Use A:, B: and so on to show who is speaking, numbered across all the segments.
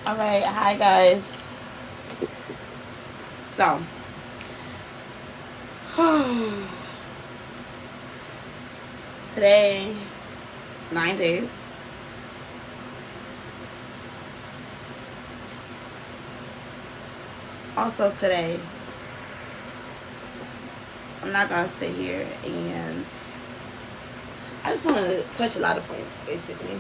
A: Alright, hi guys. So, today, 9 days. Also today, I'm not gonna sit here and I just want to touch a lot of points, basically.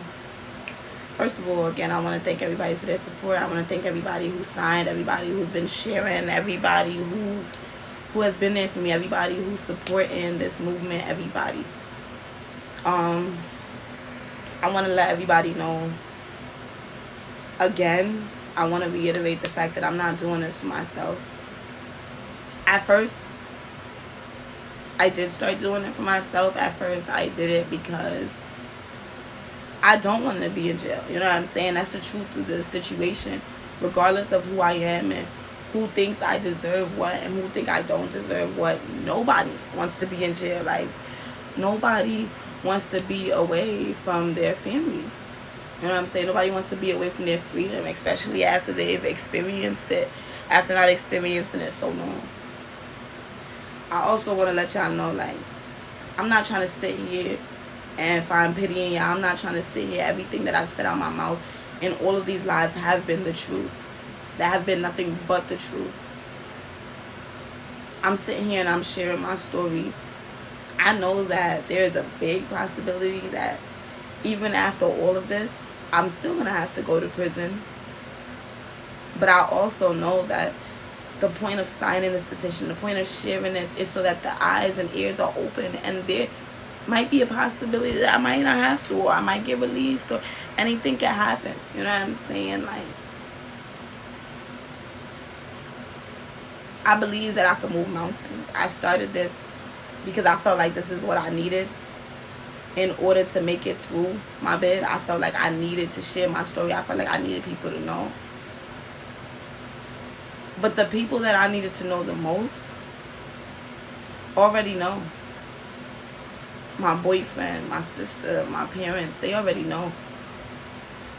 A: First of all, again, I want to thank everybody for their support. I want to thank everybody who signed, everybody who's been sharing, everybody who has been there for me, everybody who's supporting this movement, everybody. I want to let everybody know, again, I want to reiterate the fact that I'm not doing this for myself. At first, I did start doing it for myself. At first, I did it because I don't want to be in jail. You know what I'm saying? That's the truth of the situation. Regardless of who I am and who thinks I deserve what and who think I don't deserve what, nobody wants to be in jail. Like, nobody wants to be away from their family. You know what I'm saying? Nobody wants to be away from their freedom, especially after they've experienced it, after not experiencing it so long. I also want to let y'all know, like, I'm not trying to sit here and find pity in y'all. I'm not trying to sit here. Everything that I've said out my mouth in all of these lives have been the truth. That have been nothing but the truth. I'm sitting here and I'm sharing my story. I know that there's a big possibility that even after all of this, I'm still going to have to go to prison. But I also know that the point of signing this petition, the point of sharing this, is so that the eyes and ears are open, and there might be a possibility that I might not have to, or I might get released, or anything can happen. You know what I'm saying? Like, I believe that I can move mountains. I started this because I felt like this is what I needed in order to make it through my bid. I felt like I needed to share my story. I felt like I needed people to know. But the people that I needed to know the most already know. My boyfriend, my sister, my parents, they already know.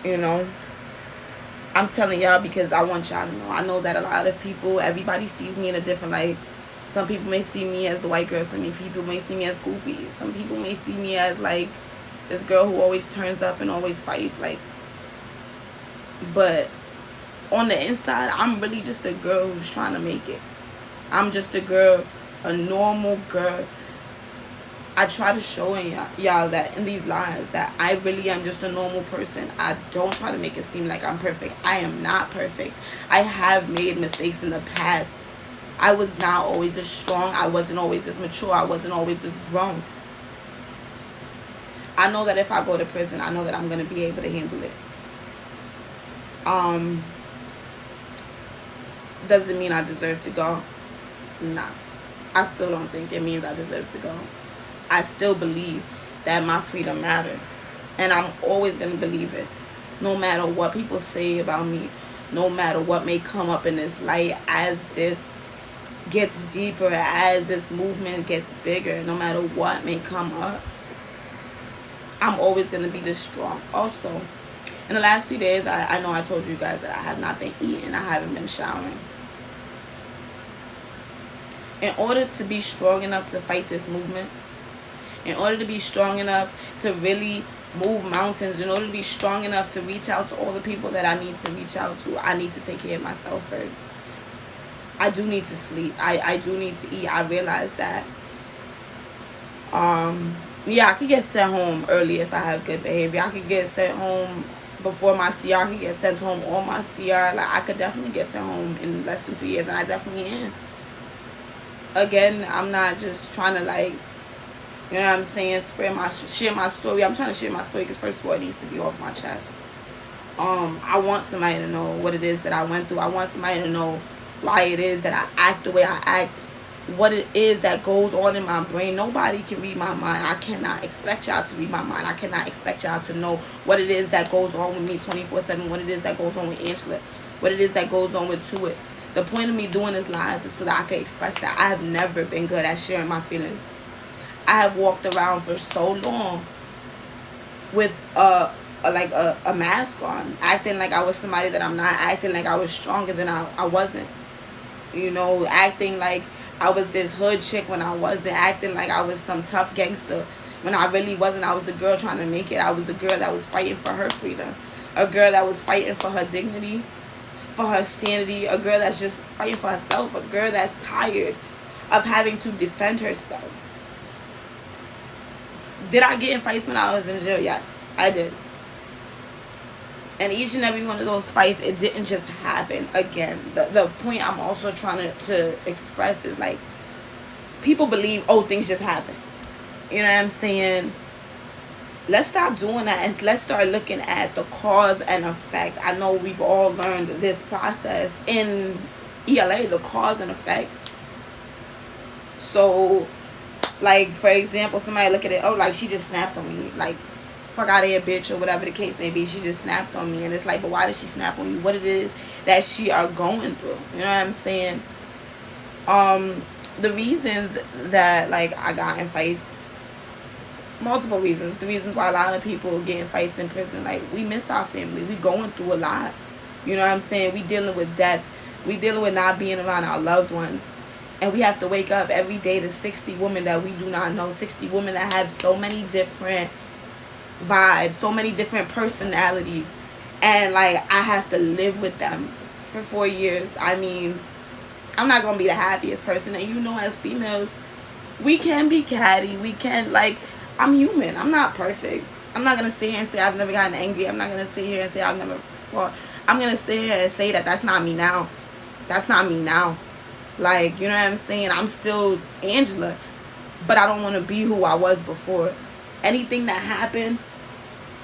A: You know? I'm telling y'all because I want y'all to know. I know that a lot of people, everybody sees me in a different light. Some people may see me as the white girl. Some people may see me as goofy. Some people may see me as, like, this girl who always turns up and always fights. Like, but on the inside, I'm really just a girl who's trying to make it. I'm just a girl, a normal girl. I try to show y'all that in these lives that I really am just a normal person. I don't try to make it seem like I'm perfect. I am not perfect. I have made mistakes in the past. I was not always as strong. I wasn't always as mature. I wasn't always as grown. I know that if I go to prison, I know that I'm going to be able to handle it. Does it mean I deserve to go? Nah. I still don't think it means I deserve to go. I still believe that my freedom matters. And I'm always going to believe it. No matter what people say about me. No matter what may come up in this light, as this gets deeper, as this movement gets bigger, no matter what may come up, I'm always going to be this strong. Also, in the last few days, I know I told you guys that I have not been eating. I haven't been showering. In order to be strong enough to fight this movement, in order to be strong enough to really move mountains, in order to be strong enough to reach out to all the people that I need to reach out to, I need to take care of myself first. I do need to sleep. I do need to eat. I realize that. Yeah, I could get sent home early if I have good behavior. I could get sent home before my CR. I could get sent home on my CR. Like, I could definitely get sent home in less than 3 years, and I definitely am. Again, I'm not just trying to, like, you know what I'm saying, share my story. I'm trying to share my story because, first of all, it needs to be off my chest. I want somebody to know what it is that I went through. I want somebody to know why it is that I act the way I act, what it is that goes on in my brain. Nobody can read my mind. I cannot expect y'all to read my mind. I cannot expect y'all to know what it is that goes on with me 24/7, what it is that goes on with Angela, what it is that goes on with Tuitt. The point of me doing this live is so that I can express that. I have never been good at sharing my feelings. I have walked around for so long with a a mask on, acting like I was somebody that I'm not, acting like I was stronger than I wasn't. You know, acting like I was this hood chick when I wasn't, acting like I was some tough gangster when I really wasn't. I was a girl trying to make it. I was a girl that was fighting for her freedom, a girl that was fighting for her dignity, for her sanity, a girl that's just fighting for herself, a girl that's tired of having to defend herself. Did I get in fights when I was in jail? Yes, I did. And each and every one of those fights, it didn't just happen. Again, the point I'm also trying to express is like, people believe, oh, things just happen. You know what I'm saying? Let's stop doing that and let's start looking at the cause and effect. I know we've all learned this process in ELA, the cause and effect. So, like, for example, somebody look at it, oh, like, she just snapped on me. Like, fuck out of here, bitch, or whatever the case may be. She just snapped on me. And it's like, but why did she snap on you? What it is that she are going through. You know what I'm saying? The reasons that, like, I got in fights, multiple reasons. The reasons why a lot of people get in fights in prison, like, we miss our family. We going through a lot. You know what I'm saying? We dealing with deaths. We dealing with not being around our loved ones. And we have to wake up every day to 60 women that we do not know. 60 women that have so many different vibes, so many different personalities. And, like, I have to live with them for 4 years. I mean, I'm not going to be the happiest person. And, you know, as females, we can be catty. We can, like, I'm human. I'm not perfect. I'm not going to sit here and say I've never gotten angry. I'm not going to sit here and say I've never fought. I'm going to sit here and say that that's not me now. That's not me now. Like, you know what I'm saying? I'm still Angela, but I don't want to be who I was before. Anything that happened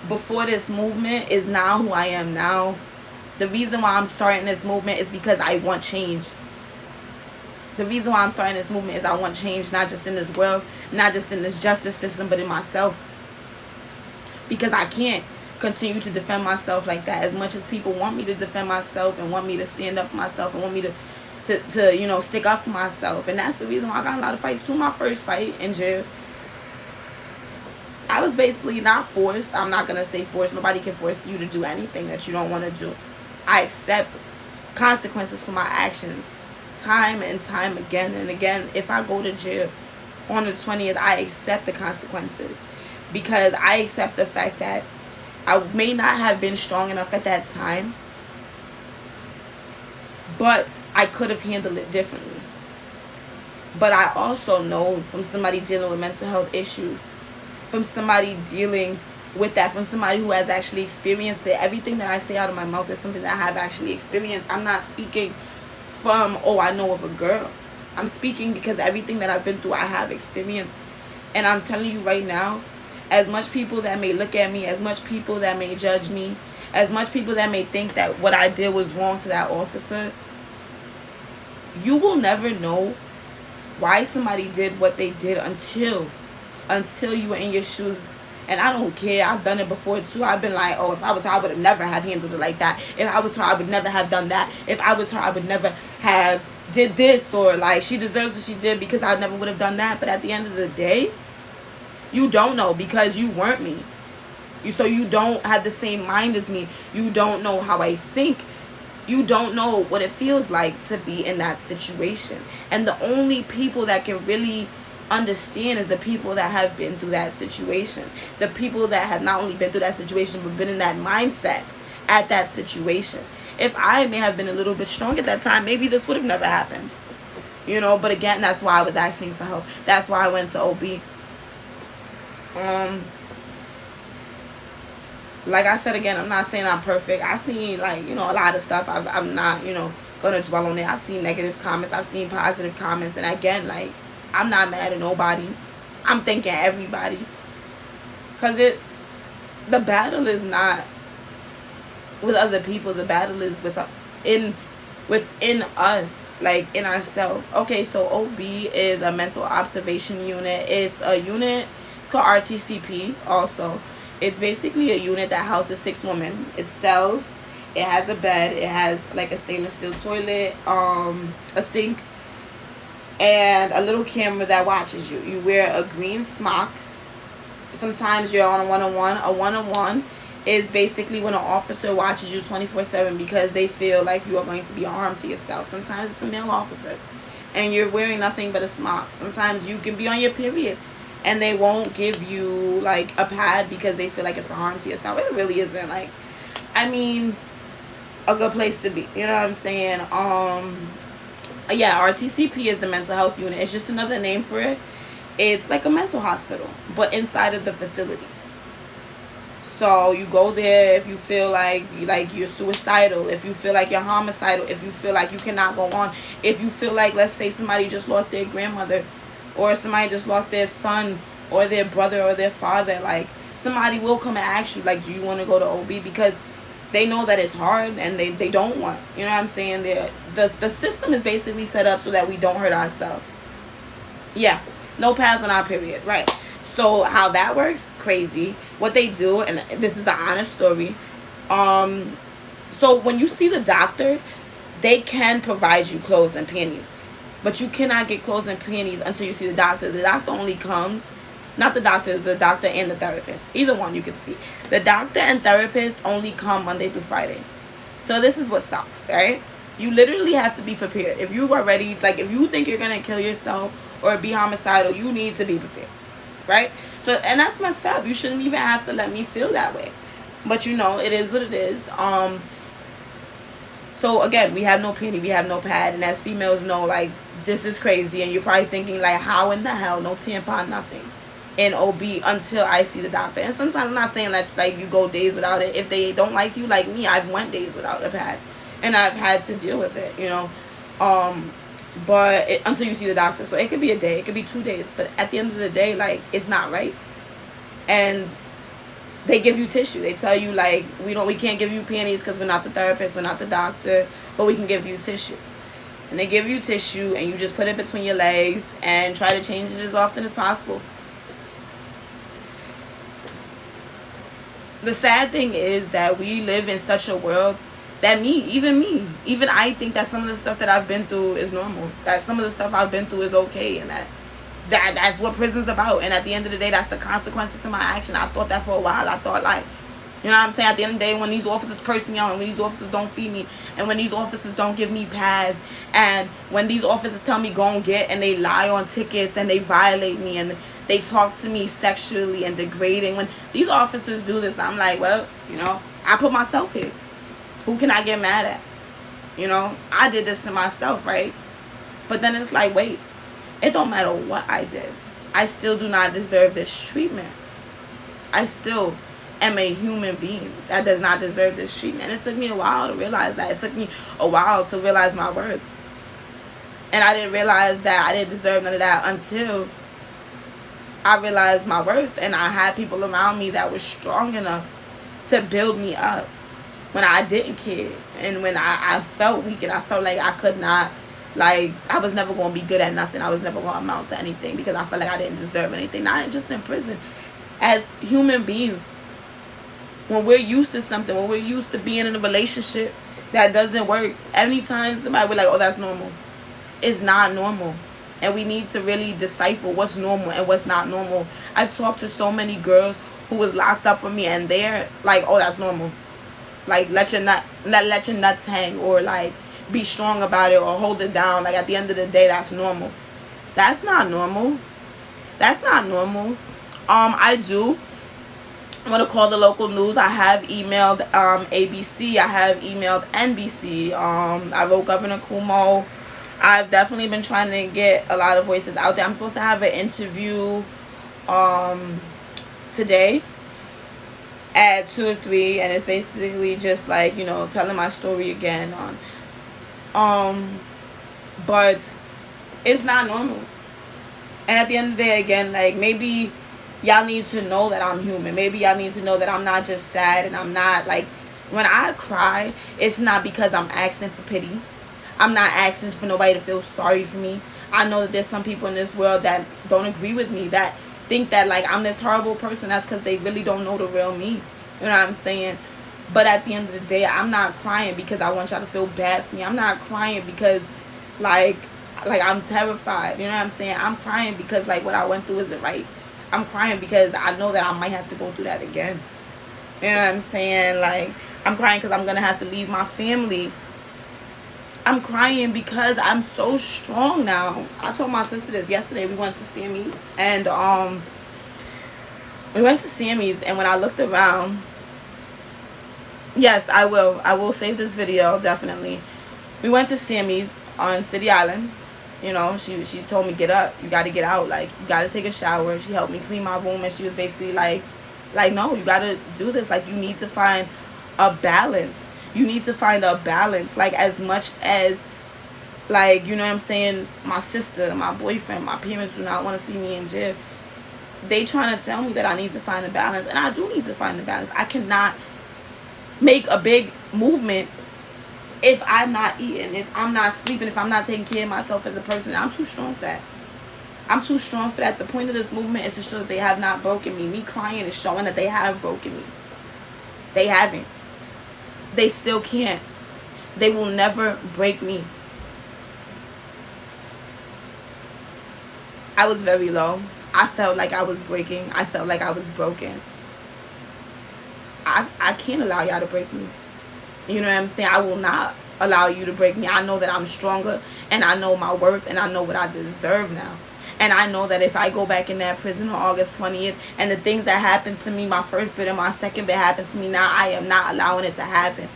A: before this movement is now who I am now. The reason why I'm starting this movement is because I want change. The reason why I'm starting this movement is I want change, not just in this world, not just in this justice system, but in myself. Because I can't continue to defend myself like that. As much as people want me to defend myself and want me to stand up for myself and want me to you know, stick up for myself. And that's the reason why I got a lot of fights. To my first fight in jail, I was basically not forced. I'm not going to say forced. Nobody can force you to do anything that you don't want to do. I accept consequences for my actions time and time again and again. If I go to jail on the 20th, I accept the consequences. Because I accept the fact that I may not have been strong enough at that time, but I could have handled it differently. But I also know from somebody dealing with mental health issues, from somebody dealing with that, from somebody who has actually experienced it. Everything that I say out of my mouth is something that I have actually experienced. I'm not speaking from, oh, I know of a girl. I'm speaking because everything that I've been through, I have experienced. And I'm telling you right now, as much people that may look at me, as much people that may judge me, as much people that may think that what I did was wrong to that officer, you will never know why somebody did what they did until you were in your shoes. And I don't care. I've done it before too. I've been like, oh, if I was her, I would have never have handled it like that. If I was her, I would never have done that. If I was her, I would never have did this, or like, she deserves what she did because I never would have done that. But at the end of the day, you don't know because you weren't me. So you don't have the same mind as me. You don't know how I think. You don't know what it feels like to be in that situation. And the only people that can really understand is the people that have been through that situation. The people that have not only been through that situation, but been in that mindset at that situation. If I may have been a little bit strong at that time, maybe this would have never happened. You know, but again, that's why I was asking for help. That's why I went to OB. Like I said again, I'm not saying I'm perfect. I've seen, like, you know, a lot of stuff. I'm not, you know, going to dwell on it. I've seen negative comments. I've seen positive comments. And again, like, I'm not mad at nobody. I'm thanking everybody. Because the battle is not with other people. The battle is within us, like, in ourselves. Okay, so OB is a mental observation unit. It's a unit, it's called RTCP also. It's basically a unit that houses 6 women. It cells. It has a bed. It has like a stainless steel toilet, a sink, and a little camera that watches you. You wear a green smock. Sometimes you're on a one-on-one. A one-on-one is basically when an officer watches you 24/7 because they feel like you are going to be a harm to yourself. Sometimes it's a male officer and you're wearing nothing but a smock. Sometimes you can be on your period and they won't give you like a pad because they feel like it's a harm to yourself. It really isn't, like, I mean, a good place to be. You know what I'm saying? Yeah, RTCP is the mental health unit. It's just another name for it. It's like a mental hospital, but inside of the facility. So you go there if you feel like you're suicidal, if you feel like you're homicidal, if you feel like you cannot go on, if you feel like, let's say somebody just lost their grandmother, or somebody just lost their son or their brother or their father, like, somebody will come and ask you, like, do you want to go to OB? Because they know that it's hard and they don't want, you know what I'm saying? The system is basically set up so that we don't hurt ourselves. Yeah, no pads on our period, right? So how that works, crazy. What they do, and this is an honest story. So when you see the doctor, they can provide you clothes and panties, but you cannot get clothes and panties until you see the doctor. The doctor only comes, not the doctor and the therapist. Either one you can see. The doctor and therapist only come Monday through Friday. So this is what sucks, right? You literally have to be prepared. If you are ready, like, if you think you're going to kill yourself or be homicidal, you need to be prepared, right? So, and that's messed up. You shouldn't even have to let me feel that way. But, you know, it is what it is. So, again, we have no penny, we have no pad. And as females know, like, this is crazy. And you're probably thinking, like, how in the hell, no tampon, nothing in OB until I see the doctor. And sometimes I'm not saying that, like, you go days without it. If they don't like you, like me, I've went days without a pad. And I've had to deal with it, you know. But until you see the doctor. So it could be a day, it could be 2 days. But at the end of the day, like, it's not right. And they give you tissue. They tell you, like, we can't give you panties because we're not the therapist, we're not the doctor, but we can give you tissue. And they give you tissue and you just put it between your legs and try to change it as often as possible. The sad thing is that we live in such a world that even I think that some of the stuff that I've been through is normal. That some of the stuff I've been through is okay, and that's what prison's about. And at the end of the day, that's the consequences to my action. I thought that for a while. I thought, like, you know what I'm saying? At the end of the day, when these officers curse me out, and when these officers don't feed me, and when these officers don't give me pads, and when these officers tell me go and get, and they lie on tickets, and they violate me, and they talk to me sexually and degrading. When these officers do this, I'm like, well, you know, I put myself here. Who can I get mad at? You know, I did this to myself, right? But then it's like, wait, it don't matter what I did. I still do not deserve this treatment. I still am a human being that does not deserve this treatment. And it took me a while to realize that. It took me a while to realize my worth. And I didn't realize that I didn't deserve none of that until I realized my worth. And I had people around me that were strong enough to build me up when I didn't care. And when I felt weak and I felt like I could not, like, I was never going to be good at nothing. I was never going to amount to anything because I felt like I didn't deserve anything. Not just in prison. As human beings, when we're used to something, when we're used to being in a relationship that doesn't work, anytime somebody will be like, oh, that's normal. It's not normal. And we need to really decipher what's normal and what's not normal. I've talked to so many girls who was locked up with me and they're like, oh, that's normal. Like, let your nuts hang, or like be strong about it, or hold it down. Like, at the end of the day, that's normal. That's not normal. That's not normal. I do want to call the local news. I have emailed ABC. I have emailed NBC. I wrote Governor Cuomo. I've definitely been trying to get a lot of voices out there. I'm supposed to have an interview today at 2 or 3, and it's basically just like, you know, telling my story again but it's not normal. And at the end of the day, again, like, maybe y'all need to know that I'm human. Maybe y'all need to know that I'm not just sad, and I'm not, like, when I cry, it's not because I'm asking for pity. I'm not asking for nobody to feel sorry for me. I know that there's some people in this world that don't agree with me, that think that, like, I'm this horrible person. That's because they really don't know the real me. You know what I'm saying? But at the end of the day, I'm not crying because I want y'all to feel bad for me. I'm not crying because, like I'm terrified. You know what I'm saying? I'm crying because, like, what I went through isn't right. I'm crying because I know that I might have to go through that again. You know what I'm saying? Like, I'm crying because I'm going to have to leave my family. I'm crying because I'm so strong now. I told my sister this yesterday. We went to Sammy's, and when I looked around, yes, I will. I will save this video, definitely. We went to Sammy's on City Island. You know, she told me, get up. You got to get out. Like, you got to take a shower. She helped me clean my room, and she was basically like, no, you got to do this. Like, you need to find a balance. You need to find a balance. Like, as much as, like, you know what I'm saying, my sister, my boyfriend, my parents do not want to see me in jail. They trying to tell me that I need to find a balance, and I do need to find a balance. I cannot make a big movement if I'm not eating, if I'm not sleeping, if I'm not taking care of myself as a person. I'm too strong for that. I'm too strong for that. The point of this movement is to show that they have not broken me. Me crying is showing that they have broken me. They haven't. They still can't. They will never break me. I was very low. I felt like I was breaking. I felt like I was broken. I can't allow y'all to break me. You know what I'm saying? I will not allow you to break me. I know that I'm stronger, and I know my worth, and I know what I deserve now. And I know that if I go back in that prison on August 20th, and the things that happened to me, my first bit and my second bit happened to me now, I am not allowing it to happen.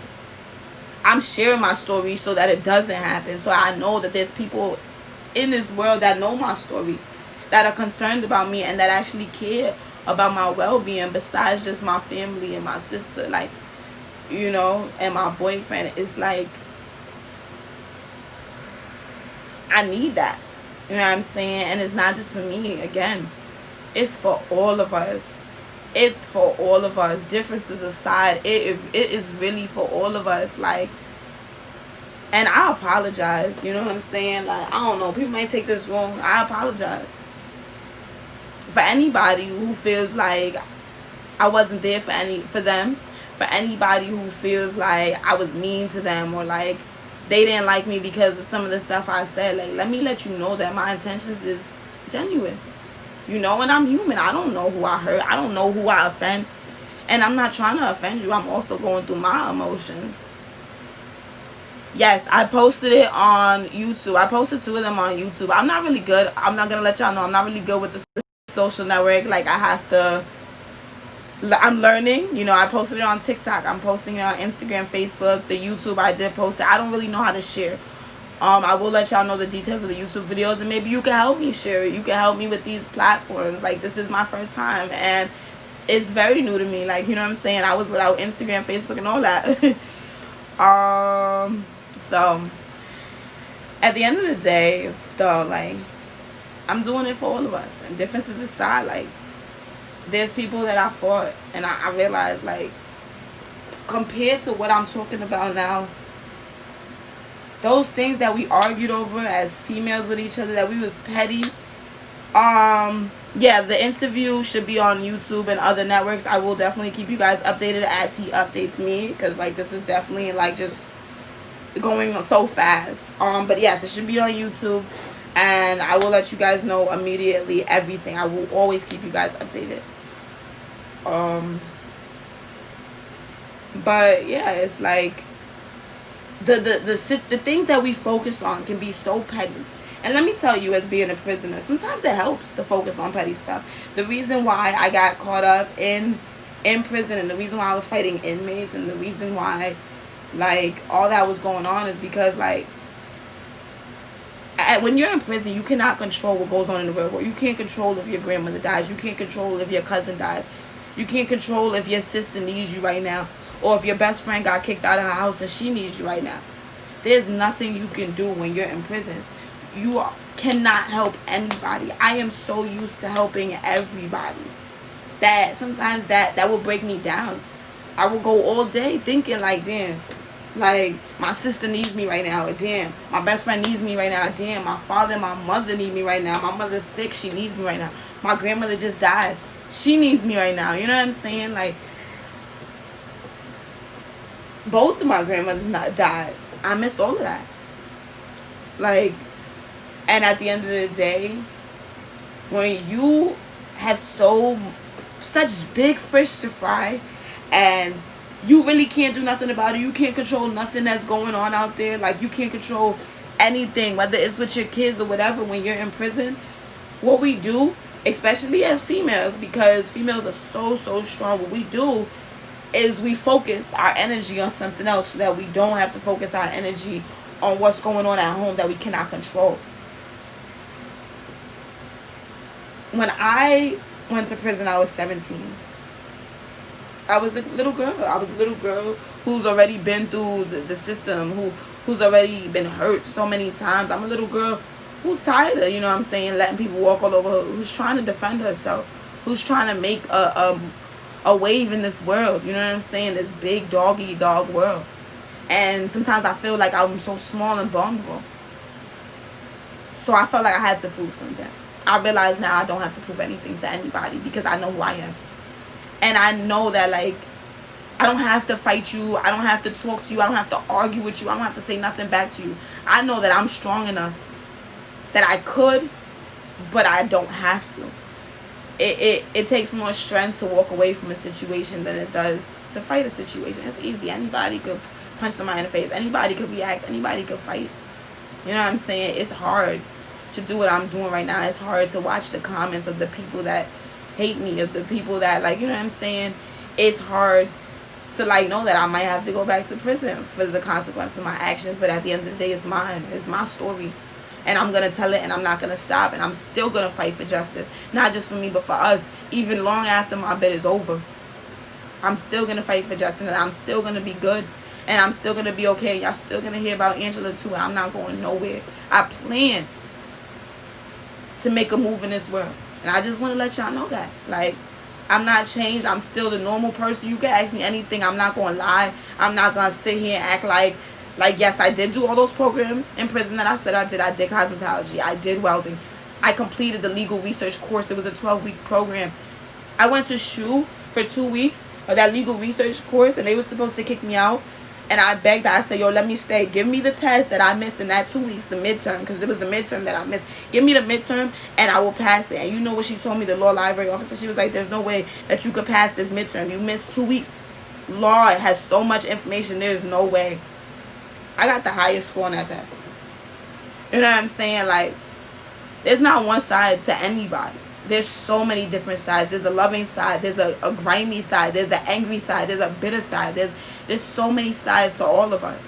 A: I'm sharing my story so that it doesn't happen. So I know that there's people in this world that know my story, that are concerned about me, and that actually care about my well-being besides just my family and my sister. Like, you know, and my boyfriend. It's like, I need that. You know what I'm saying? And it's not just for me. Again, it's for all of us. It's for all of us. Differences aside, it is really for all of us. Like, and I apologize. You know what I'm saying? Like, I don't know. People might take this wrong. I apologize. For anybody who feels like I wasn't there for them. For anybody who feels like I was mean to them, or like they didn't like me because of some of the stuff I said. Like, let me let you know that my intentions is genuine. You know, and I'm human. I don't know who I hurt. I don't know who I offend. And I'm not trying to offend you. I'm also going through my emotions. Yes, I posted it on YouTube. I posted 2 of them on YouTube. I'm not really good. I'm not going to let y'all know. I'm not really good with the social network. Like, I'm learning. You know, I posted it on TikTok. I'm posting it on Instagram, Facebook, the YouTube. I did post it. I don't really know how to share. I will let y'all know the details of the YouTube videos, and maybe you can help me share it. You can help me with these platforms. Like, this is my first time, and it's very new to me. Like, you know what I'm saying? I was without Instagram, Facebook, and all that. So at the end of the day, though, like, I'm doing it for all of us. And differences aside, like, there's people that I fought, and I realized, like, compared to what I'm talking about now, those things that we argued over as females with each other, that we was petty, yeah, the interview should be on YouTube and other networks. I will definitely keep you guys updated as he updates me, because, like, this is definitely, like, just going so fast. But yes, it should be on YouTube, and I will let you guys know immediately everything. I will always keep you guys updated. But yeah, it's like the things that we focus on can be so petty. And let me tell you, as being a prisoner, sometimes it helps to focus on petty stuff. The reason why I got caught up in prison, and the reason why I was fighting inmates, and the reason why, like, all that was going on is because, like, when you're in prison, you cannot control what goes on in the real world. You can't control if your grandmother dies. You can't control if your cousin dies. You can't control if your sister needs you right now, or if your best friend got kicked out of her house and she needs you right now. There's nothing you can do when you're in prison. You cannot help anybody. I am so used to helping everybody that sometimes that will break me down. I will go all day thinking, like, damn, like, my sister needs me right now, or damn, my best friend needs me right now, damn, my father and my mother need me right now, my mother's sick, she needs me right now, my grandmother just died, she needs me right now. You know what I'm saying? Like, both of my grandmothers not died. I missed all of that. Like, and at the end of the day, when you have such big fish to fry, and you really can't do nothing about it. You can't control nothing that's going on out there. Like, you can't control anything, whether it's with your kids or whatever. When you're in prison, what we do, especially as females, because females are so strong, what we do is we focus our energy on something else so that we don't have to focus our energy on what's going on at home that we cannot control. When I went to prison, I was 17. I was a little girl. I was a little girl who's already been through the system, who's already been hurt so many times. I'm a little girl who's tired of, letting people walk all over her, who's trying to defend herself, who's trying to make a wave in this world, this big dog world. And sometimes I feel like I'm so small and vulnerable. So I felt like I had to prove something. I realize now I don't have to prove anything to anybody because I know who I am. And I know that, like, I don't have to fight you. I don't have to talk to you. I don't have to argue with you. I don't have to say nothing back to you. I know that I'm strong enough that I could, but I don't have to. It takes more strength to walk away from a situation than it does to fight a situation. It's easy. Anybody could punch somebody in the face. Anybody could react. Anybody could fight. You know what I'm saying? It's hard to do what I'm doing right now. It's hard to watch the comments of the people that hate me, of the people that, like, you know what I'm saying? It's hard to, like, know that I might have to go back to prison for the consequences of my actions, but at the end of the day, it's mine. It's my story. And I'm going to tell it, and I'm not going to stop, and I'm still going to fight for justice. Not just for me, but for us. Even long after my bid is over, I'm still going to fight for justice, and I'm still going to be good, and I'm still going to be okay. Y'all still going to hear about Angela too. I'm not going nowhere. I plan to make a move in this world. And I just want to let y'all know that. Like, I'm not changed. I'm still the normal person. You can ask me anything. I'm not going to lie. I'm not going to sit here and act like, yes, I did do all those programs in prison that I said I did. I did cosmetology. I did welding. I completed the legal research course. It was a 12-week program. I went to SHU for 2 weeks of that legal research course, and they were supposed to kick me out. And I begged. I said, yo, let me stay. Give me the test that I missed in that 2 weeks, the midterm, because it was the midterm that I missed. Give me the midterm, and I will pass it. And you know what she told me, the law library officer? She was like, there's no way that you could pass this midterm. You missed 2 weeks. Law has so much information. There's no way. I got the highest score on that test. You know what I'm saying? Like, there's not one side to anybody. There's so many different sides. There's a loving side. There's a grimy side. There's an angry side. There's a bitter side. There's so many sides to all of us.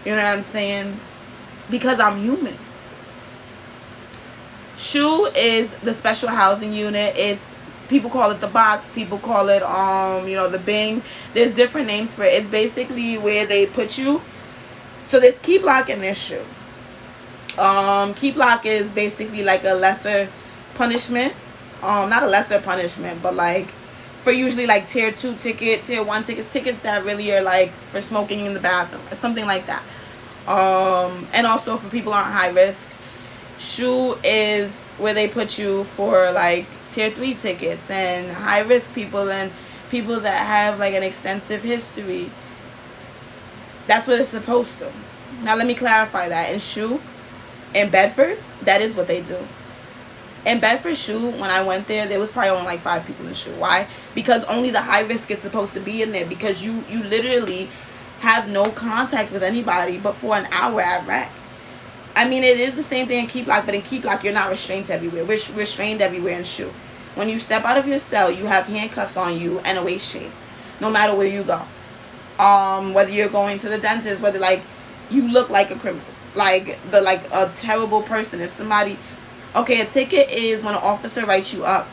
A: You know what I'm saying? Because I'm human. SHU is the special housing unit. It's, people call it the box. People call it, the Bing. There's different names for it. It's basically where they put you. So there's key block and there's SHU. Key block is basically like a lesser punishment. Not a lesser punishment, but like for usually like tier 2 ticket, tier 1 tickets that really are like for smoking in the bathroom or something like that. And also for people aren't high risk. SHU is where they put you for like tier 3 tickets and high risk people and people that have like an extensive history. That's what it's supposed to. Now let me clarify that. In SHU, in Bedford, that is what they do. In Bedford SHU, when I went there was probably only like 5 people in SHU. Why? Because only the high risk is supposed to be in there. Because you literally have no contact with anybody but for an hour at rec. I mean, it is the same thing in Key Block, but in Key Block, you're not restrained everywhere. We're restrained everywhere in SHU. When you step out of your cell, you have handcuffs on you and a waist chain, no matter where you go. Whether you're going to the dentist, whether like you look like a criminal, like a terrible person. If somebody, okay, a ticket is when an officer writes you up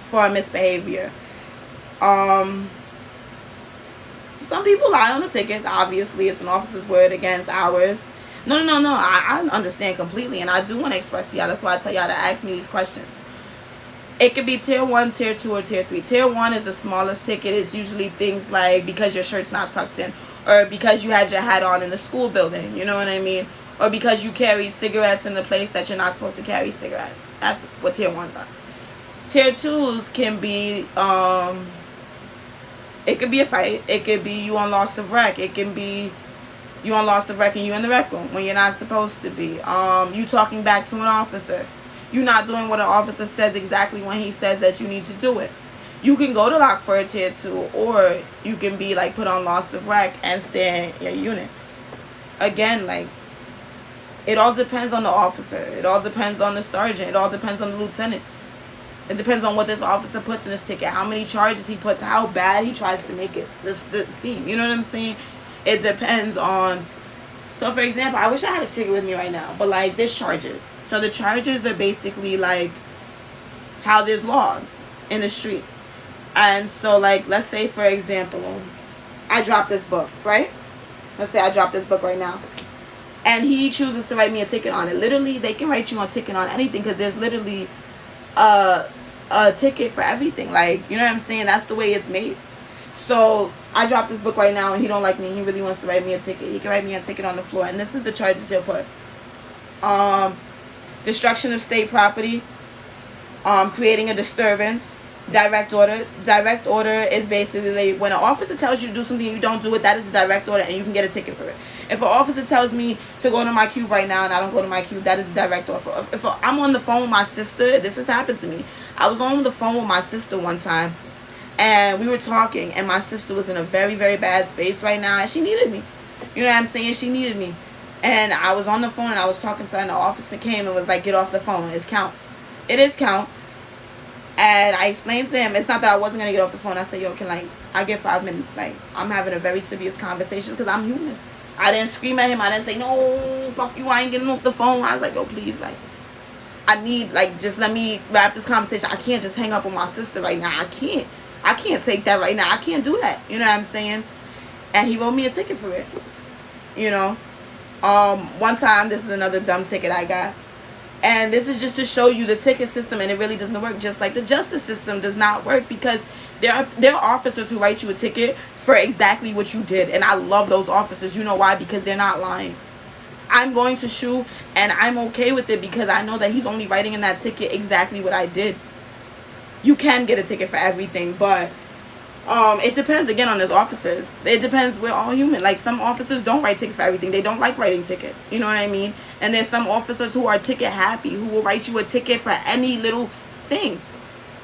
A: for a misbehavior. Some people lie on the tickets. Obviously, it's an officer's word against ours. No. I understand completely, and I do want to express to y'all. That's why I tell y'all to ask me these questions. It could be tier 1, tier 2, or tier 3. Tier 1 is the smallest ticket. It's usually things like because your shirt's not tucked in, or because you had your hat on in the school building, you know what I mean? Or because you carried cigarettes in a place that you're not supposed to carry cigarettes. That's what tier 1s are. Tier 2s can be, it could be a fight. It could be you on loss of rec. It can be you on loss of rec and you in the rec room when you're not supposed to be. You talking back to an officer. You not doing what an officer says exactly when he says that you need to do it. You can go to lock for a tier 2, or you can be like put on loss of rec and stay in your unit. Again, like, it all depends on the officer. It all depends on the sergeant. It all depends on the lieutenant. It depends on what this officer puts in his ticket, how many charges he puts, how bad he tries to make it the seem. You know what I'm saying? It depends on. So, for example, I wish I had a ticket with me right now, but like, there's charges. So the charges are basically like how there's laws in the streets. And so, like, let's say, for example, I drop this book, right? Let's say I drop this book right now, and he chooses to write me a ticket on it. Literally, they can write you a ticket on anything, because there's literally a ticket for everything. Like, you know what I'm saying? That's the way it's made. So I dropped this book right now, and he don't like me. He really wants to write me a ticket. He can write me a ticket on the floor, and this is the charges he'll put: destruction of state property, creating a disturbance. Direct order. Direct order is basically when an officer tells you to do something and you don't do it, that is a direct order, and you can get a ticket for it. If an officer tells me to go to my cube right now and I don't go to my cube, that is a direct order. If I'm on the phone with my sister, this has happened to me. I was on the phone with my sister one time, and we were talking, and my sister was in a very, very bad space right now, and she needed me. You know what I'm saying? She needed me. And I was on the phone, and I was talking to her, and the officer came and was like, get off the phone. It's count. It is count. And I explained to him, it's not that I wasn't going to get off the phone. I said, yo, I get 5 minutes? Like, I'm having a very serious conversation, because I'm human. I didn't scream at him. I didn't say, no, fuck you, I ain't getting off the phone. I was like, yo, please, like, I need, like, just let me wrap this conversation. I can't just hang up on my sister right now. I can't take that right now. I can't do that. You know what I'm saying? And he wrote me a ticket for it. You know? One time, this is another dumb ticket I got. And this is just to show you the ticket system, and it really doesn't work. Just like the justice system does not work, because there are officers who write you a ticket for exactly what you did. And I love those officers. You know why? Because they're not lying. I'm going to shoot, and I'm okay with it, because I know that he's only writing in that ticket exactly what I did. You can get a ticket for everything, but it depends again on those officers. It depends. We're all human. Like, some officers don't write tickets for everything. They don't like writing tickets. You know what I mean? And there's some officers who are ticket happy, who will write you a ticket for any little thing.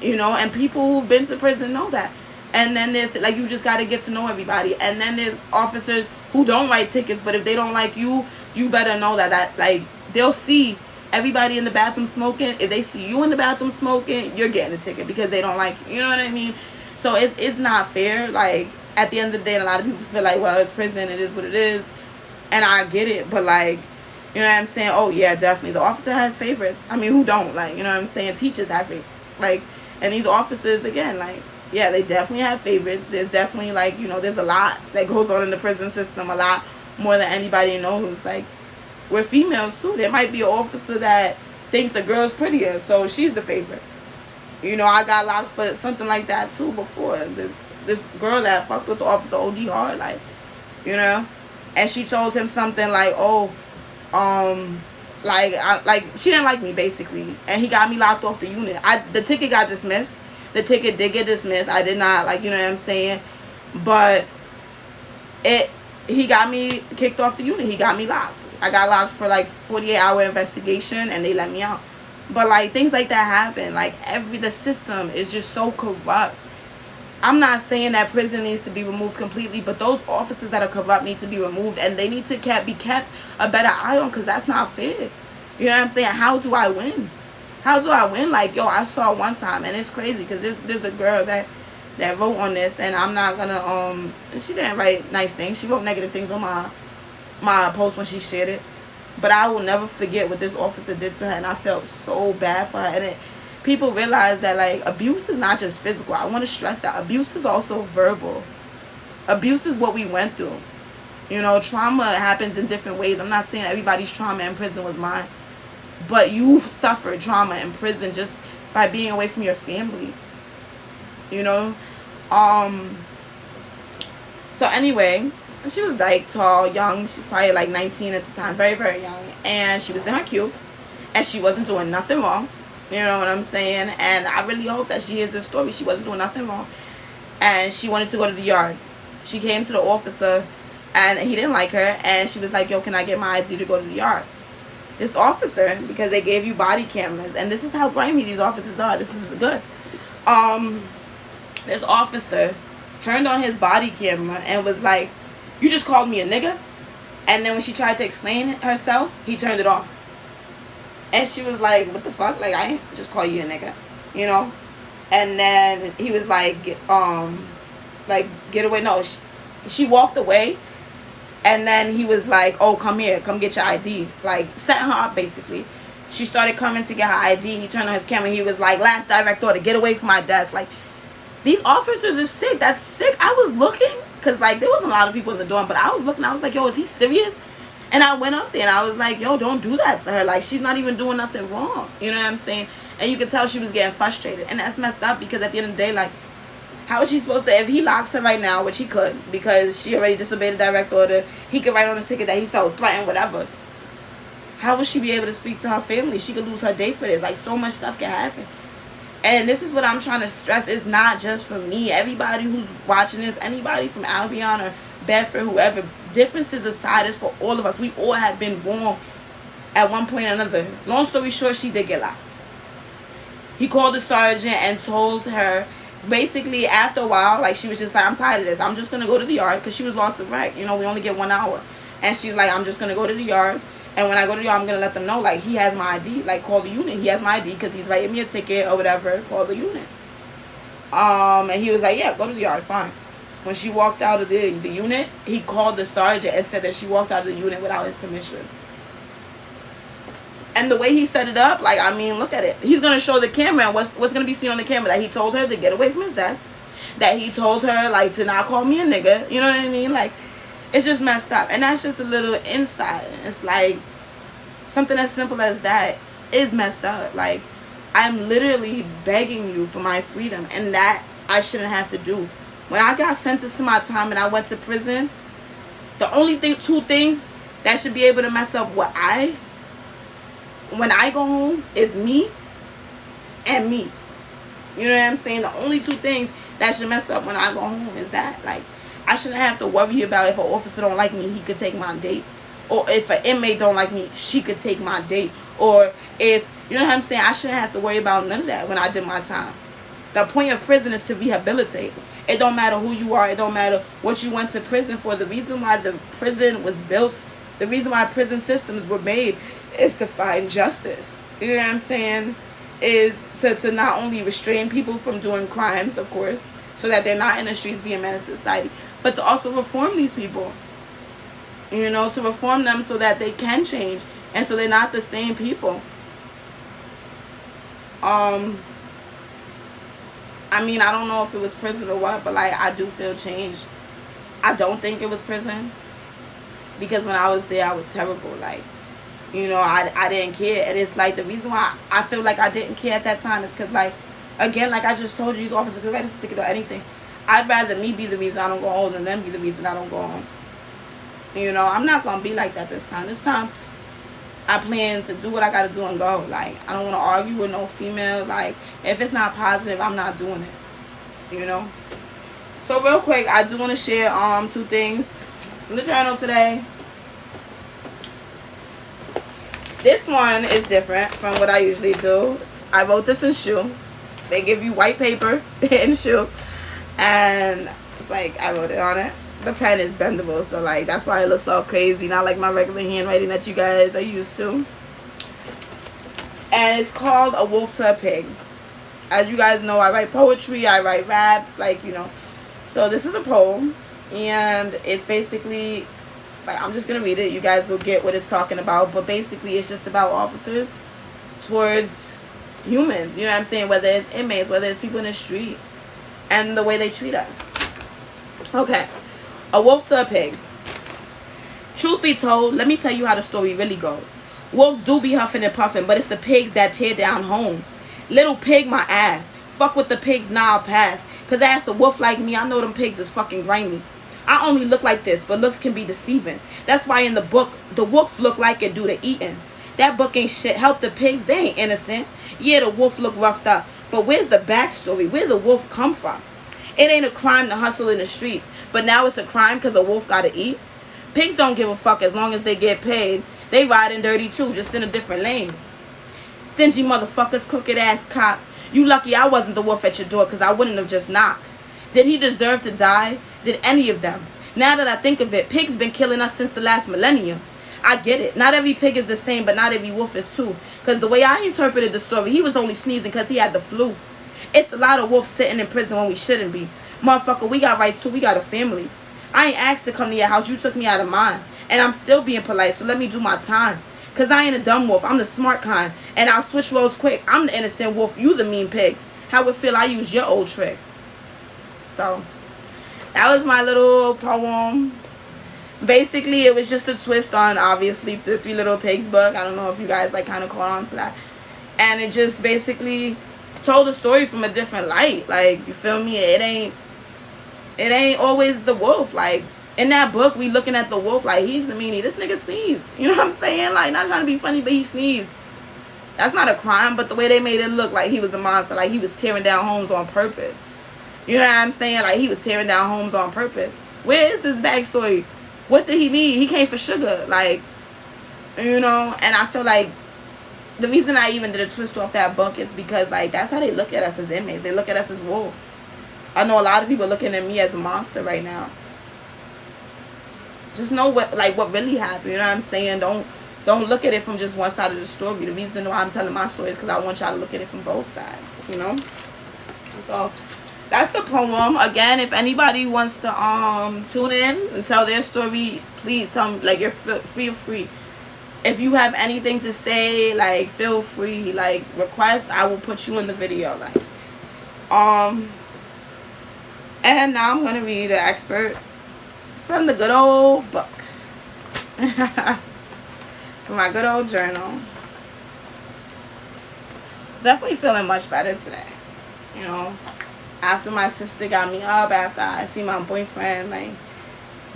A: You know, and people who've been to prison know that. And then there's, like, you just got to get to know everybody. And then there's officers who don't write tickets, but if they don't like you, you better know that like, they'll see everybody in the bathroom smoking. If they see you in the bathroom smoking, you're getting a ticket, because they don't like you. You know what I mean? So it's not fair. Like, at the end of the day, a lot of people feel like, well, it's prison, it is what it is. And I get it, but, like, you know what I'm saying? Oh, yeah, definitely. The officer has favorites. I mean, who don't? Like, you know what I'm saying? Teachers have favorites. Like, and these officers, again, like, yeah, they definitely have favorites. There's definitely, like, you know, there's a lot that goes on in the prison system, a lot more than anybody knows. Like, we're females, too. There might be an officer that thinks the girl's prettier, so she's the favorite. You know, I got locked for something like that, too, before. This girl that fucked with the officer OD hard, like, you know? And she told him something like, oh, like, she didn't like me, basically. And he got me locked off the unit. The ticket got dismissed. The ticket did get dismissed. I did not, like, you know what I'm saying? But he got me kicked off the unit. He got me locked. I got locked for, like, 48-hour investigation, and they let me out. But, like, things like that happen. Like, the system is just so corrupt. I'm not saying that prison needs to be removed completely, but those officers that are corrupt need to be removed, and they need to be kept a better eye on, because that's not fair. You know what I'm saying? How do I win? How do I win? Like, yo, I saw one time, and it's crazy, because there's a girl that wrote on this, and I'm not gonna, she didn't write nice things. She wrote negative things on my post when she shared it. But I will never forget what this officer did to her, and I felt so bad for her. And people realize that, like, abuse is not just physical. I want to stress that. Abuse is also verbal. Abuse is what we went through. You know, trauma happens in different ways. I'm not saying everybody's trauma in prison was mine. But you've suffered trauma in prison just by being away from your family. You know? So anyway, she was like tall, young. She's probably like 19 at the time. Very, very young. And she was in her cube. And she wasn't doing nothing wrong. You know what I'm saying? And I really hope that she hears this story. She wasn't doing nothing wrong. And she wanted to go to the yard. She came to the officer, and he didn't like her. And she was like, yo, can I get my ID to go to the yard? This officer, because they gave you body cameras. And this is how grimy these officers are. This is good. This officer turned on his body camera and was like, "You just called me a nigga?" And then when she tried to explain herself, he turned it off. And she was like, "What the fuck? Like, I ain't just call you a nigga, you know?" And then he was like, get away. No, she walked away. And then he was like, "Oh, come here. Come get your ID." Like, set her up, basically. She started coming to get her ID. He turned on his camera. He was like, "Last direct order, get away from my desk." Like, these officers are sick. That's sick. I was looking, because, like, there wasn't a lot of people in the dorm, but I was looking. I was like, "Yo, is he serious?" And I went up there, and I was like, "Yo, don't do that to her. Like, she's not even doing nothing wrong." You know what I'm saying? And you could tell she was getting frustrated. And that's messed up, because at the end of the day, like, how is she supposed to, if he locks her right now, which he could, because she already disobeyed the direct order, he could write on the ticket that he felt threatened, whatever. How would she be able to speak to her family? She could lose her day for this. Like, so much stuff can happen. And this is what I'm trying to stress. It's not just for me. Everybody who's watching this, anybody from Albion or Bedford, whoever, differences aside, is for all of us. We all have been wrong at one point or another. Long story short, she did get locked. He called the sergeant and told her, basically, after a while, like, she was just like, "I'm tired of this. I'm just going to go to the yard," because she was lost of rec. You know, we only get 1 hour. And she's like, "I'm just going to go to the yard. And when I go to the yard, I'm going to let them know, like, he has my ID. Like, call the unit. He has my ID because he's writing me a ticket or whatever. Call the unit." And he was like, "Yeah, go to the yard. Fine." When she walked out of the unit, he called the sergeant and said that she walked out of the unit without his permission. And the way he set it up, like, I mean, look at it. He's going to show the camera, and what's going to be seen on the camera, that he told her to get away from his desk, that he told her, like, to not call me a nigga. You know what I mean? Like, it's just messed up. And that's just a little insight. It's like, something as simple as that is messed up. Like, I'm literally begging you for my freedom, and that I shouldn't have to do. When I got sentenced to my time and I went to prison, the only two things that should be able to mess up when I go home is me and me. You know what I'm saying? The only two things that should mess up when I go home is that. Like, I shouldn't have to worry about if an officer don't like me, he could take my date. Or if an inmate don't like me, she could take my date. Or if, you know what I'm saying? I shouldn't have to worry about none of that when I did my time. The point of prison is to rehabilitate. It don't matter who you are. It don't matter what you went to prison for. The reason why the prison was built, the reason why prison systems were made, is to find justice. You know what I'm saying? Is to not only restrain people from doing crimes, of course, so that they're not in the streets being menace to society, but to also reform these people. You know, to reform them so that they can change and so they're not the same people. I mean, I don't know if it was prison or what, but, like, I do feel changed. I don't think it was prison, because when I was there, I was terrible. Like, you know, I didn't care. And it's like, the reason why I feel like I didn't care at that time is because, like, again, like I just told you, these officers could write a ticket or anything. I'd rather me be the reason I don't go home than them be the reason I don't go home. You know, I'm not going to be like that this time. This time, I plan to do what I got to do and go. Like, I don't want to argue with no females. Like, if it's not positive, I'm not doing it. You know? So, real quick, I do want to share 2 things from the journal today. This one is different from what I usually do. I wrote this in shoe. They give you white paper in shoe. And it's like, I wrote it on it. The pen is bendable, so, like, that's why it looks all crazy, not like my regular handwriting that you guys are used to. And it's called A Wolf to a Pig. As you guys know, I write poetry, I write raps, like, you know. So this is a poem, and it's basically, like, I'm just gonna read it. You guys will get what it's talking about, but basically it's just about officers towards humans, you know what I'm saying? Whether it's inmates, whether it's people in the street, and the way they treat us. Okay. A wolf to a pig. Truth be told, let me tell you how the story really goes. Wolves do be huffing and puffing, but it's the pigs that tear down homes. Little pig my ass. Fuck with the pigs, nah, I'll pass. Cause as a wolf like me, I know them pigs is fucking grimy. I only look like this, but looks can be deceiving. That's why in the book, the wolf look like it do the eating. That book ain't shit. Help the pigs, they ain't innocent. Yeah, the wolf look roughed up, but where's the backstory? Where the wolf come from? It ain't a crime to hustle in the streets, but now it's a crime because a wolf gotta eat. Pigs don't give a fuck as long as they get paid. They riding dirty too, just in a different lane. Stingy motherfuckers, crooked ass cops. You lucky I wasn't the wolf at your door, because I wouldn't have just knocked. Did he deserve to die? Did any of them? Now that I think of it, pigs been killing us since the last millennium. I get it. Not every pig is the same, but not every wolf is too. Because the way I interpreted the story, he was only sneezing because he had the flu. It's a lot of wolves sitting in prison when we shouldn't be. Motherfucker, we got rights too. We got a family. I ain't asked to come to your house. You took me out of mine. And I'm still being polite, so let me do my time. Because I ain't a dumb wolf. I'm the smart kind. And I'll switch roles quick. I'm the innocent wolf. You the mean pig. How it feel I use your old trick. So, that was my little poem. Basically, it was just a twist on, obviously, the Three Little Pigs book. I don't know if you guys, like, kind of caught on to that. And it just basically told the story from a different light. Like, you feel me? It ain't always the wolf. Like, in that book, we looking at the wolf like he's the meanie. This nigga sneezed. You know what I'm saying? Like, not trying to be funny, but he sneezed. That's not a crime, but the way they made it look like he was a monster, like he was tearing down homes on purpose. You know what I'm saying? Like, he was tearing down homes on purpose. Where is this backstory? What did he need? He came for sugar. Like, you know, and I feel like the reason I even did a twist off that book is because, like, that's how they look at us as inmates. They look at us as wolves. I know a lot of people looking at me as a monster right now. Just know what really happened. You know what I'm saying? Don't look at it from just one side of the story. The reason why I'm telling my story is because I want y'all to look at it from both sides. You know? So that's the poem. Again, if anybody wants to tune in and tell their story, please tell me. Like, you're free. If you have anything to say, like, feel free. Like, request, I will put you in the video. Like, and now I'm gonna read an excerpt from the good old book. From my good old journal. Definitely feeling much better today. You know, after my sister got me up, after I see my boyfriend, like,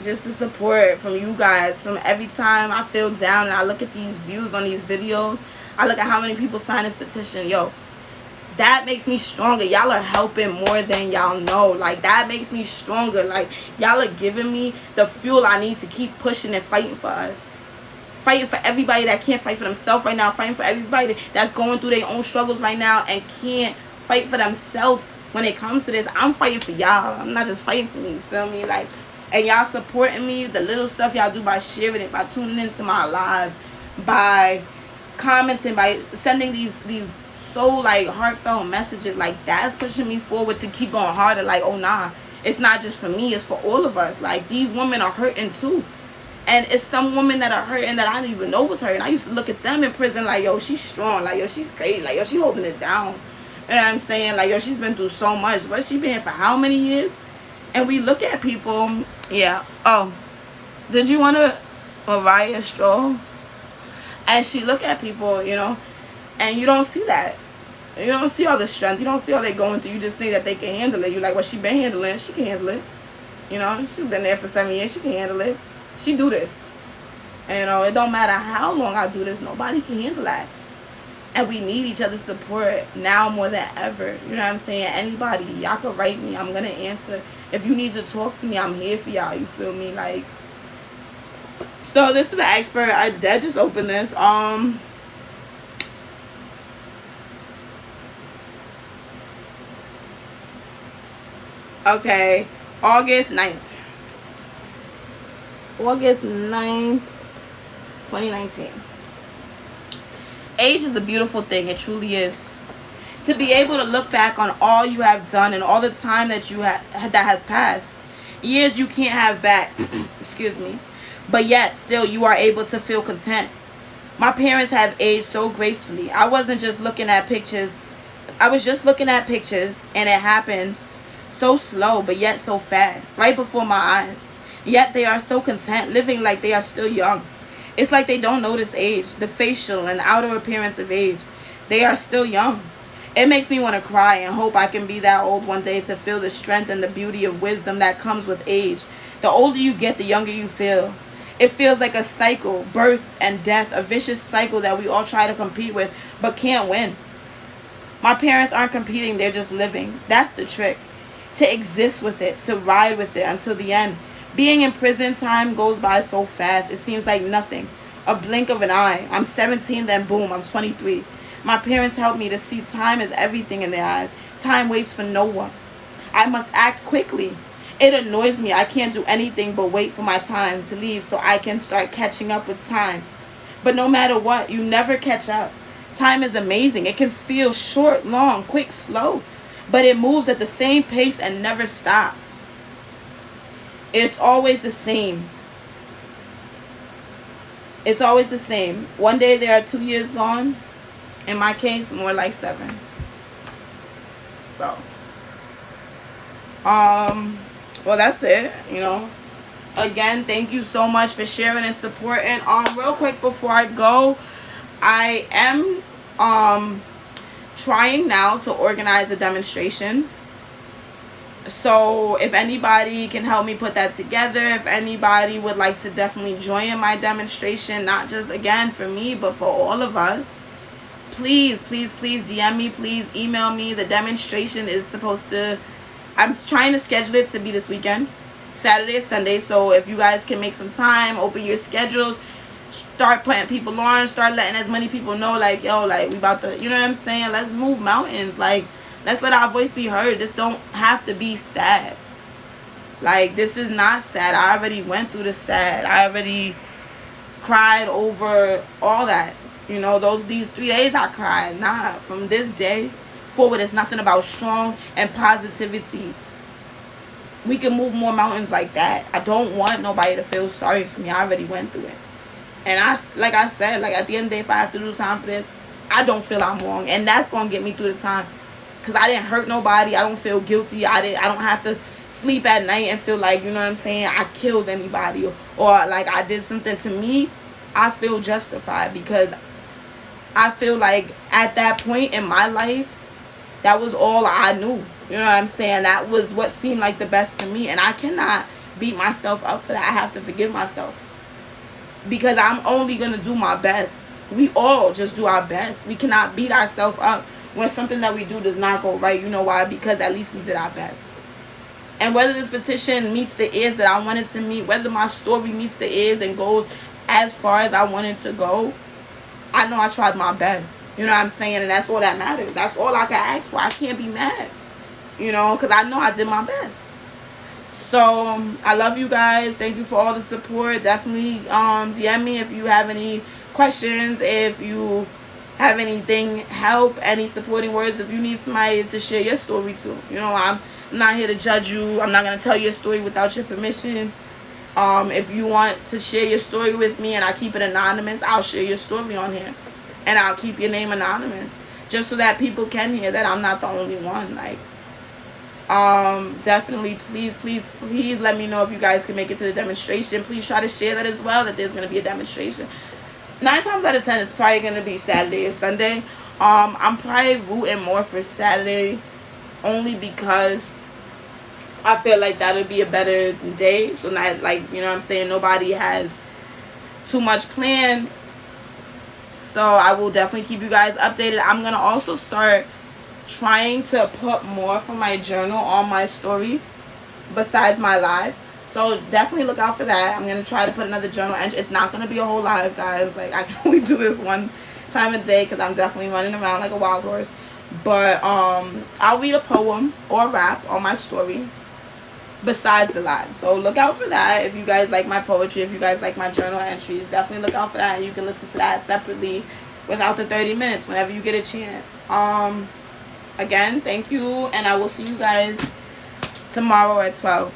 A: just the support from you guys, from every time I feel down and I look at these views on these videos, I look at how many people sign this petition. Yo, that makes me stronger. Y'all are helping more than y'all know. Like, that makes me stronger. Like, y'all are giving me the fuel I need to keep pushing and fighting for us. Fighting for everybody that can't fight for themselves right now. Fighting for everybody that's going through their own struggles right now and can't fight for themselves when it comes to this. I'm fighting for y'all. I'm not just fighting for me. You feel me? Like, and y'all supporting me. The little stuff y'all do by sharing it, by tuning into my lives, by commenting, by sending these so, like, heartfelt messages, like, that's pushing me forward to keep going harder. Like, oh nah, it's not just for me, it's for all of us. Like, these women are hurting too, and it's some women that are hurting that I didn't even know was hurting. I used to look at them in prison like, yo, she's strong, like, yo, she's crazy, like, yo, she holding it down. You know what I'm saying? Like, yo, she's been through so much, but she been for how many years? And we look at people. Yeah. Oh, did you want to Mariah Stroll? And she look at people, you know, and you don't see that. You don't see all the strength. You don't see all they're going through. You just think that they can handle it. You're like, well, she been handling it. She can handle it. You know, she's been there for 7 years. She can handle it. She do this. And, you know, it don't matter how long I do this. Nobody can handle that. And we need each other's support now more than ever. You know what I'm saying? Anybody, y'all can write me. I'm going to answer. If you need to talk to me, I'm here for y'all. You feel me? Like, so this is the expert. I did just open this. Okay, August 9th. August 9th, 2019. Age is a beautiful thing. It truly is. To be able to look back on all you have done and all the time that that has passed. Years you can't have back. Excuse me. But yet, still, you are able to feel content. My parents have aged so gracefully. I wasn't just looking at pictures. I was just looking at pictures, and it happened so slow, but yet so fast, right before my eyes. Yet they are so content, living like they are still young. It's like they don't notice age, the facial and outer appearance of age. They are still young. It makes me want to cry and hope I can be that old one day to feel the strength and the beauty of wisdom that comes with age. The older you get, the younger you feel. It feels like a cycle, birth and death, a vicious cycle that we all try to compete with, but can't win. My parents aren't competing, they're just living. That's the trick. To exist with it, to ride with it until the end. Being in prison, time goes by so fast, it seems like nothing. A blink of an eye. I'm 17, then boom, I'm 23. My parents helped me to see time as everything in their eyes. Time waits for no one. I must act quickly. It annoys me. I can't do anything but wait for my time to leave so I can start catching up with time. But no matter what, you never catch up. Time is amazing. It can feel short, long, quick, slow, but it moves at the same pace and never stops. It's always the same. It's always the same. One day there are 2 years gone. In my case, more like 7. So, well, that's it, you know. Again, thank you so much for sharing and supporting. Real quick before I go, I am trying now to organize a demonstration. So if anybody can help me put that together, if anybody would like to definitely join in my demonstration, not just again for me but for all of us, please DM me, please email me. The demonstration is supposed to, I'm trying to schedule it to be this weekend, Saturday or Sunday. So if you guys can make some time, open your schedules, start putting people on, start letting as many people know, like, yo, like, we about to, you know what I'm saying, let's move mountains. Like, let's let our voice be heard. This don't have to be sad. Like, this is not sad. I already went through the sad. I already cried over all that. You know, these 3 days I cried. Nah, from this day forward, it's nothing about strong and positivity. We can move more mountains like that. I don't want nobody to feel sorry for me. I already went through it. And like I said, like, at the end of the day, if I have to do time for this, I don't feel I'm wrong. And that's going to get me through the time. Because I didn't hurt nobody. I don't feel guilty. I don't have to sleep at night and feel like, you know what I'm saying, I killed anybody. Or like I did something to me. I feel justified because I feel like at that point in my life, that was all I knew. You know what I'm saying? That was what seemed like the best to me. And I cannot beat myself up for that. I have to forgive myself. Because I'm only going to do my best. We all just do our best. We cannot beat ourselves up when something that we do does not go right. You know why? Because at least we did our best. And whether this petition meets the ears that I wanted to meet, whether my story meets the ears and goes as far as I wanted to go, I know I tried my best. You know what I'm saying? And that's all that matters. That's all I can ask for. I can't be mad. You know, because I know I did my best. So, I love you guys. Thank you for all the support. Definitely DM me if you have any questions, if you have anything, help, any supporting words, if you need somebody to share your story to. You know, I'm not here to judge you. I'm not going to tell your story without your permission. If you want to share your story with me and I keep it anonymous, I'll share your story on here. And I'll keep your name anonymous. Just so that people can hear that I'm not the only one. Like, definitely, please let me know if you guys can make it to the demonstration. Please try to share that as well, that there's going to be a demonstration. 9 times out of 10, it's probably going to be Saturday or Sunday. I'm probably rooting more for Saturday only because I feel like that would be a better day. So, not like, you know what I'm saying, nobody has too much planned. So, I will definitely keep you guys updated. I'm going to also start trying to put more from my journal on my story besides my live. So definitely look out for that. I'm going to try to put another journal entry. It's not going to be a whole live, guys. Like, I can only do this one time a day because I'm definitely running around like a wild horse. But I'll read a poem or a rap on my story besides the live. So look out for that. If you guys like my poetry, if you guys like my journal entries, definitely look out for that. And you can listen to that separately without the 30 minutes whenever you get a chance. Again, thank you, and I will see you guys tomorrow at 12.